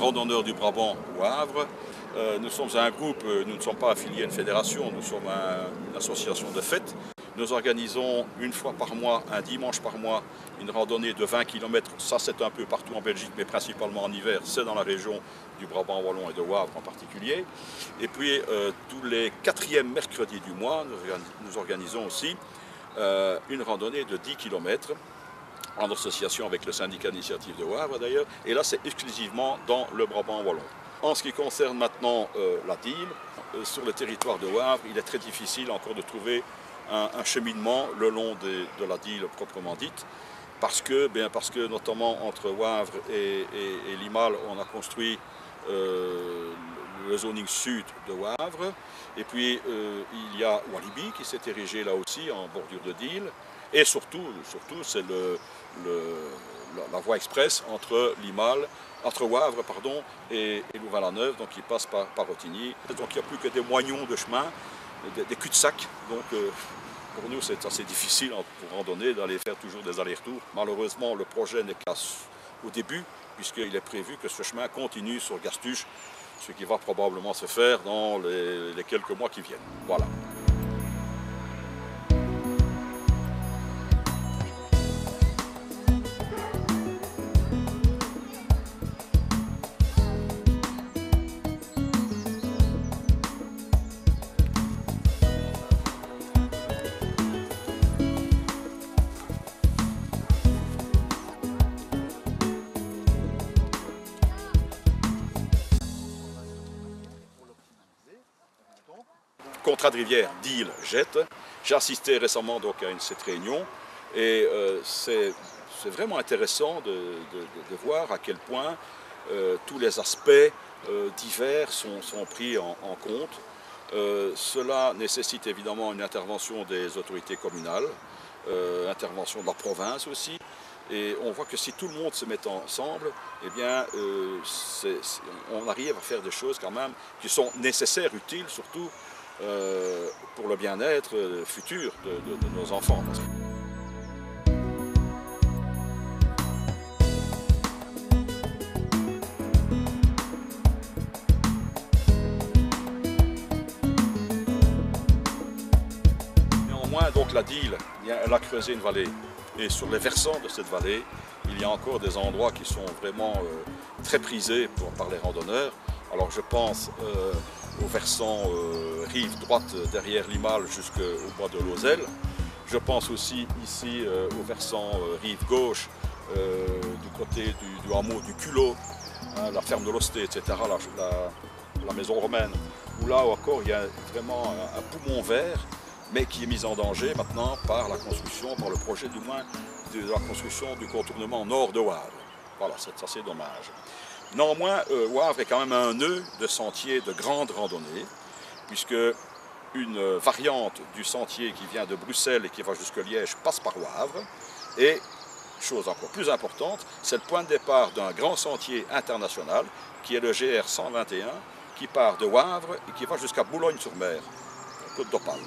randonneurs du Brabant au Havre. Nous sommes un groupe, nous ne sommes pas affiliés à une fédération, nous sommes une association de fêtes. Nous organisons une fois par mois, un dimanche par mois, une randonnée de 20 km. Ça, c'est un peu partout en Belgique, mais principalement en hiver. C'est dans la région du Brabant wallon et de Wavre en particulier. Et puis, tous les 4e mercredis du mois, nous organisons aussi une randonnée de 10 km en association avec le syndicat d'initiative de Wavre d'ailleurs. Et là, c'est exclusivement dans le Brabant wallon. En ce qui concerne maintenant la Dyle, sur le territoire de Wavre, il est très difficile encore de trouver un cheminement le long de la Dyle proprement dite, parce que notamment entre Wavre et Limal, on a construit le zoning sud de Wavre, et puis il y a Walibi qui s'est érigé là aussi en bordure de Dyle, et surtout c'est la voie express entre Wavre et Louvain-la-Neuve, donc qui passe par Ottignies. Donc il n'y a plus que des moignons de chemin, des cul-de-sac. Donc pour nous c'est assez difficile pour randonner d'aller faire toujours des allers-retours. Malheureusement le projet n'est qu'au début, puisqu'il est prévu que ce chemin continue sur Gastuche, ce qui va probablement se faire dans les quelques mois qui viennent. Voilà. Contrat de rivière Dyle-Jette. J'ai assisté récemment donc, à cette réunion et c'est vraiment intéressant de voir à quel point tous les aspects divers sont pris en compte. Cela nécessite évidemment une intervention des autorités communales, intervention de la province aussi. Et on voit que si tout le monde se met ensemble, eh bien, on arrive à faire des choses quand même qui sont nécessaires, utiles, surtout pour le bien-être futur de nos enfants. Néanmoins, donc la Dyle, elle a creusé une vallée. Et sur les versants de cette vallée, il y a encore des endroits qui sont vraiment très prisés par les randonneurs. Alors je pense au versant rive droite derrière Limal jusqu'au bois de Lozelle. Je pense aussi ici au versant rive gauche du côté du hameau du Culot, hein, la ferme de l'Osté, etc., la maison romaine, où là encore il y a vraiment un poumon vert, mais qui est mis en danger maintenant par la construction, par le projet du moins, de la construction du contournement nord de Wavre. Voilà, c'est assez dommage. Néanmoins, Wavre est quand même un nœud de sentiers de grande randonnée, puisque une variante du sentier qui vient de Bruxelles et qui va jusqu'à Liège passe par Wavre. Et, chose encore plus importante, c'est le point de départ d'un grand sentier international, qui est le GR 121, qui part de Wavre et qui va jusqu'à Boulogne-sur-Mer, Côte d'Opale.